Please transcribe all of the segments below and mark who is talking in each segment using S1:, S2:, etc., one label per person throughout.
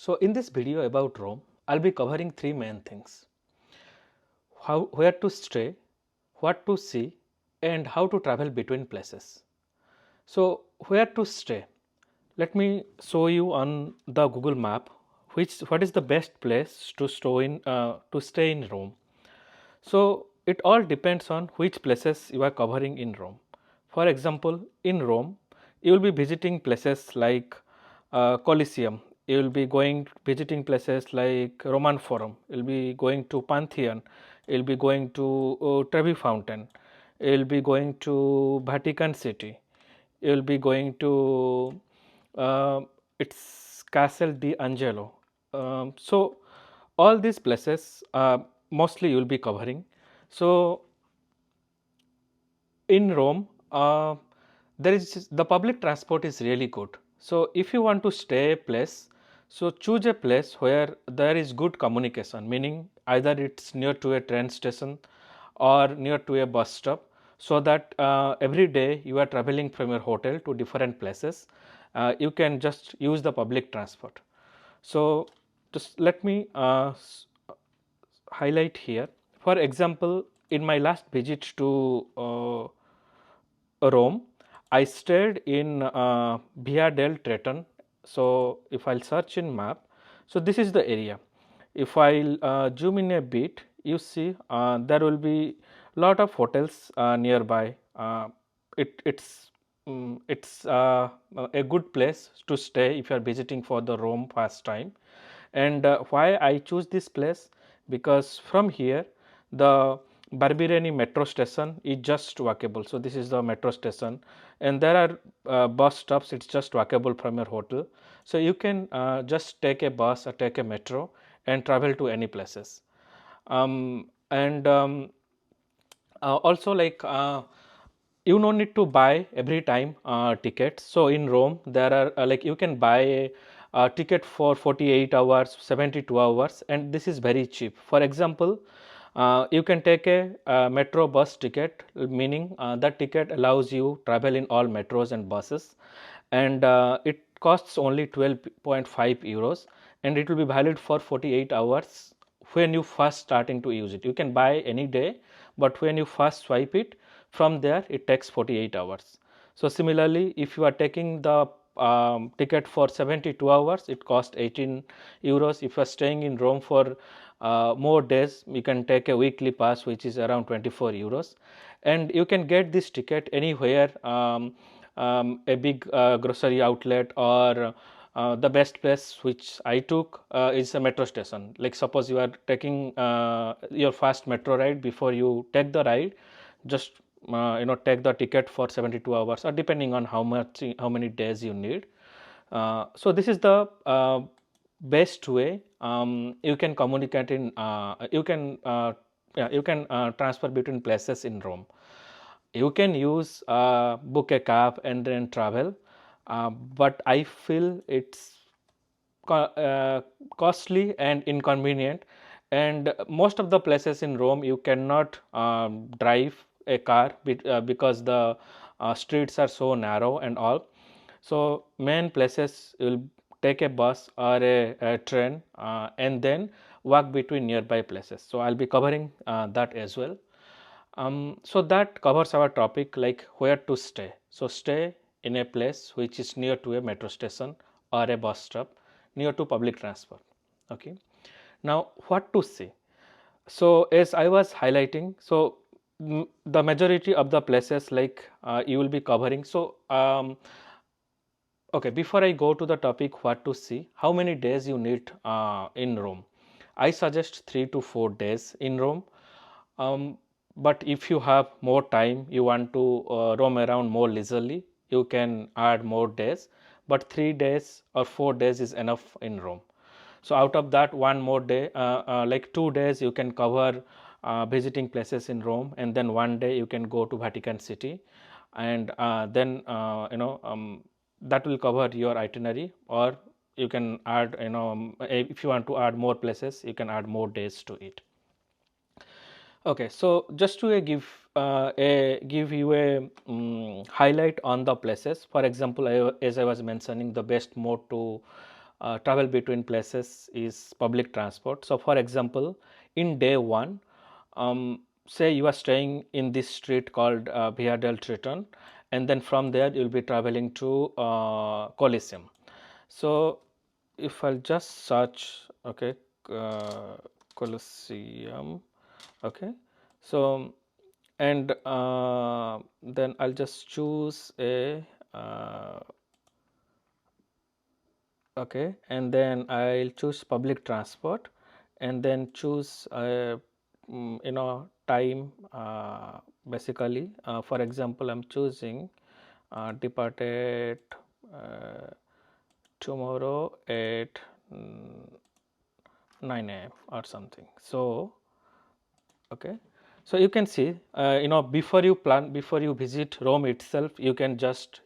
S1: So in this video about Rome, I'll be covering three main things: where to stay, what to see, and how to travel between places. So where to stay? Let me show you on the Google map what is the best place to stay in Rome. So it all depends on which places you are covering in Rome. For example, in Rome, you will be visiting places like Colosseum. You will be visiting places like Roman Forum. You will be going to Pantheon. You will be going to Trevi Fountain. You will be going to Vatican City. You will be going to uh, it's Castle di Angelo. So all these places mostly you will be covering. So in Rome, there is the public transport is really good. So if you want to stay a place, so choose a place where there is good communication, meaning either it's near to a train station or near to a bus stop, so that every day you are traveling from your hotel to different places, you can just use the public transport. So just let me highlight here. For example, in my last visit to Rome, I stayed in Via del Treton. So if I'll search in map, so this is the area. If I'll zoom in a bit, you see there will be lot of hotels nearby. It's a good place to stay if you are visiting for the Rome first time. And why I choose this place? Because from here the Barbereni metro station is just walkable. So this is the metro station, and there are bus stops. It's just walkable from your hotel. So you can just take a bus or take a metro and travel to any places. And Also, like you no need to buy every time tickets. So in Rome there are like you can buy a ticket for 48 hours, 72 hours, and this is very cheap. For example, you can take a metro bus ticket, meaning that ticket allows you travel in all metros and buses, and it costs only 12.5 euros, and it will be valid for 48 hours when you first starting to use it. You can buy any day, but when you first swipe it, from there it takes 48 hours. So similarly, if you are taking the ticket for 72 hours, it costs 18 euros. If you are staying in Rome for more days, you can take a weekly pass, which is around 24 euros, and you can get this ticket anywhere, a big grocery outlet, or the best place which I took is a metro station. Like suppose you are taking your first metro ride. Before you take the ride, just take the ticket for 72 hours, or depending on how many days you need. So this is the best way you can communicate in you can transfer between places in Rome. You can use book a cab and then travel, but I feel it's costly and inconvenient, and most of the places in Rome you cannot drive a car because the streets are so narrow and all. So main places you'll take a bus or a train, and then walk between nearby places. So I'll be covering that as well. So that covers our topic, like where to stay. So stay in a place which is near to a metro station or a bus stop, near to public transport. Okay. Now what to see? So as I was highlighting, so the majority of the places like you will be covering. So okay, before I go to the topic what to see, how many days you need in Rome? I suggest 3 to 4 days in Rome. Um, but if you have more time, you want to roam around more leisurely, you can add more days. But 3 days or 4 days is enough in Rome. So out of that, one more day, like 2 days, you can cover visiting places in Rome, and then one day you can go to Vatican City, and then that will cover your itinerary. Or you can add, if you want to add more places, you can add more days to it. Okay, so just to give you a highlight on the places. For example, as I was mentioning, the best mode to travel between places is public transport. So for example, in day one, say you are staying in this street called Via del Triton, and then from there you'll be traveling to Coliseum. So if I'll just search, okay, Colosseum, okay, so and then I'll just choose a okay, and then I'll choose public transport, and then choose time, basically for example I'm choosing departed uh, tomorrow at 9 a.m. or something. So okay, so you can see before you plan, before you visit Rome itself, you can just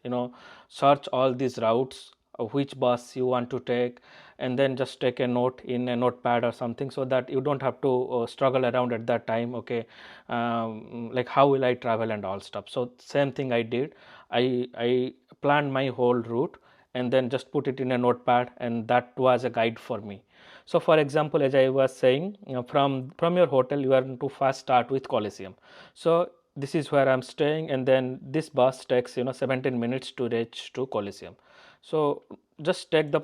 S1: search all these routes, which bus you want to take, and then just take a note in a notepad or something, so that you don't have to struggle around at that time. Okay, like how will I travel and all stuff. So same thing I did. I planned my whole route and then just put it in a notepad, and that was a guide for me. So for example, as I was saying, from your hotel you are to first start with Coliseum. So this is where I'm staying, and then this bus takes 17 minutes to reach to Coliseum. So just take the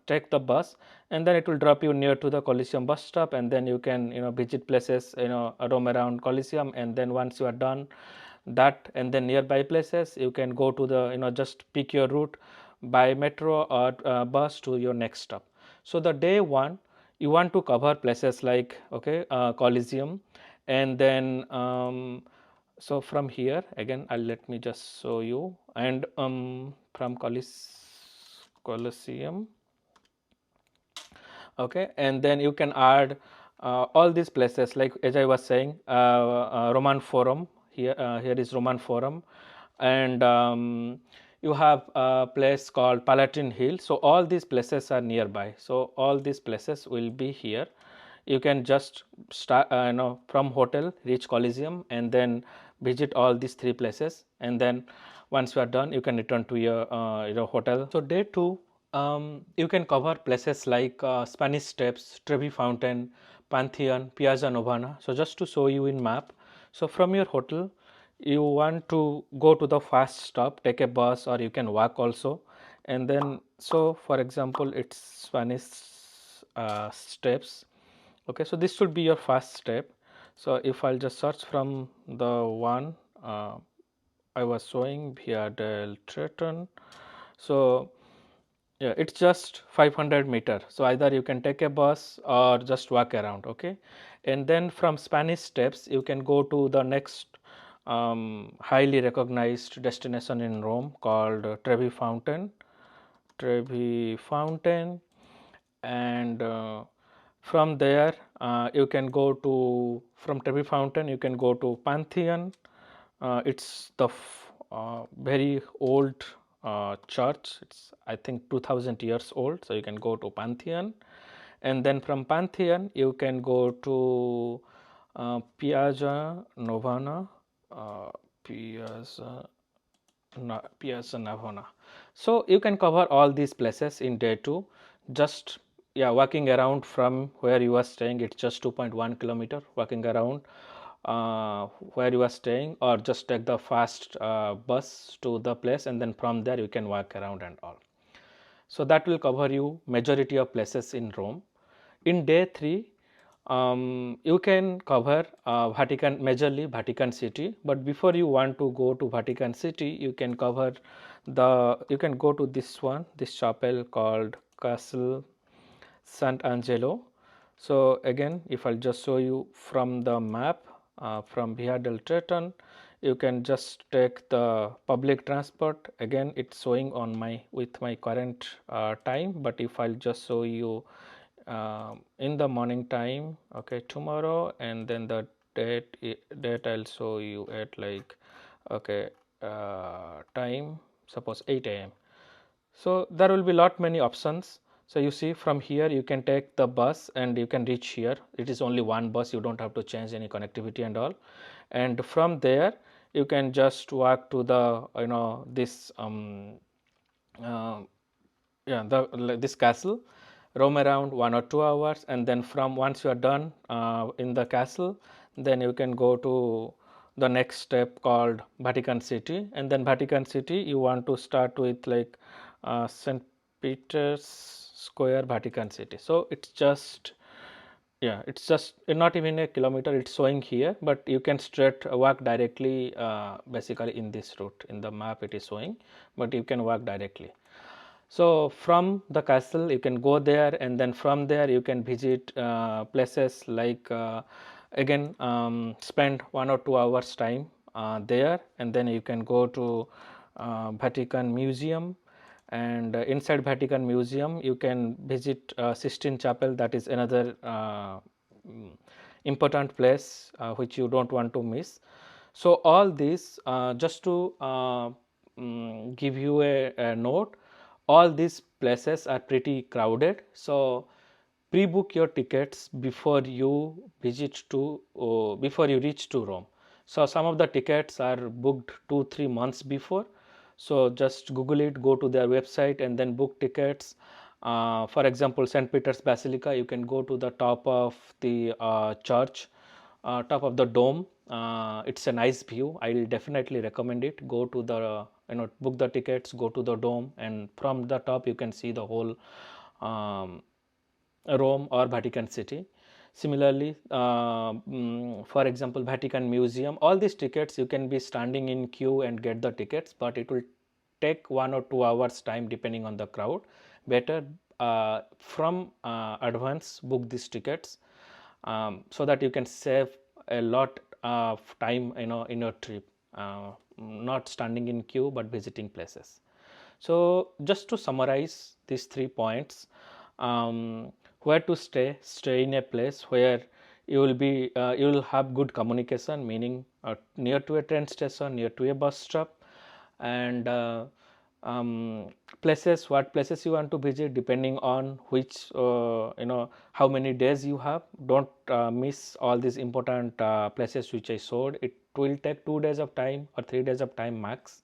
S1: take the bus, and then it will drop you near to the Coliseum bus stop, and then you can visit places, roam around Coliseum, and then once you are done that, and then nearby places you can go to the just pick your route by metro or bus to your next stop. So the day one you want to cover places like okay, Coliseum, and then so from here again let me just show you, and from Coliseum, okay, and then you can add all these places, like as I was saying, Roman Forum. Here is Roman Forum, and you have a place called Palatine Hill. So all these places are nearby, so all these places will be here. You can just start from hotel, reach Coliseum, and then visit all these three places, and then once you are done you can return to your hotel. So day two, you can cover places like Spanish Steps, Trevi Fountain, Pantheon, Piazza Novana. So just to show you in map, so from your hotel you want to go to the first stop, take a bus or you can walk also, and then so for example it's Spanish Steps. Okay, so this should be your first step. So if I'll just search from the one I was showing, Via del Triton, so yeah, it's just 500 meters. So either you can take a bus or just walk around. Okay, and then from Spanish Steps you can go to the next highly recognized destination in Rome called Trevi Fountain. Trevi Fountain, and from there you can go to, from Trevi Fountain you can go to Pantheon. It's the very old church. It's I think 2000 years old, so you can go to Pantheon, and then from Pantheon you can go to Piazza Novana, Piazza Piazza Navona. So you can cover all these places in day two. Just yeah, walking around from where you are staying, it's just 2.1 kilometer walking around where you are staying, or just take the fast bus to the place, and then from there you can walk around and all. So that will cover you majority of places in Rome. In day three, you can cover Vatican, majorly Vatican City. But before you want to go to Vatican City, you can cover you can go to this one, this chapel called Castle Sant'Angelo. So again, if I'll just show you from the map, from Via del Triton, you can just take the public transport. Again, it's showing on my with my current time, but if I'll just show you in the morning time, okay, tomorrow, and then the date I'll show you at like okay time, suppose 8 a.m. So there will be lot many options. So you see from here you can take the bus and you can reach here. It is only one bus, you don't have to change any connectivity and all. And from there you can just walk to the this uh, yeah, this castle, roam around 1 or 2 hours, and then from once you are done in the castle, then you can go to the next step called Vatican City. And then Vatican City, you want to start with like St. Peter's Square, Vatican City. So it's just, yeah, it's just not even a kilometer, it's showing here, but you can straight walk directly basically in this route. In the map it is showing, but you can walk directly. So from the castle you can go there, and then from there you can visit places like again spend 1 or 2 hours time there, and then you can go to Vatican Museum. And inside Vatican Museum you can visit Sistine Chapel. That is another important place which you don't want to miss. So all this just to give you a note, all these places are pretty crowded, so pre-book your tickets before you visit to before you reach to Rome. So some of the tickets are booked 2-3 months before, so just Google it, go to their website and then book tickets. For example, St. Peter's Basilica, you can go to the top of the church, top of the dome. It's a nice view. I will definitely recommend it. Go to the book the tickets, go to the dome, and from the top you can see the whole um, Rome or Vatican City. Similarly, for example, Vatican Museum, all these tickets you can be standing in queue and get the tickets, but it will take 1 or 2 hours time depending on the crowd. Better from advance book these tickets so that you can save a lot of time in your trip, not standing in queue but visiting places. So just to summarize these 3 points, where to stay in a place where you will have good communication, meaning near to a train station, near to a bus stop, and what places you want to visit depending on which how many days you have. Don't miss all these important places which I showed. It will take 2 days of time or 3 days of time max.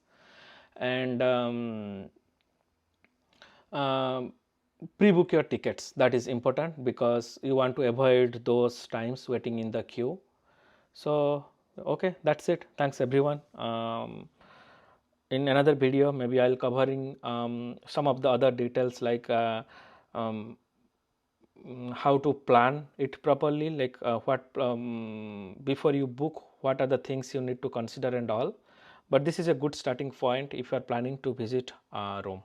S1: And um, pre-book your tickets. That is important because you want to avoid those times waiting in the queue. So okay, that's it. Thanks everyone. In another video maybe I'll covering some of the other details like um, how to plan it properly, like what before you book, what are the things you need to consider and all. But this is a good starting point if you are planning to visit Rome.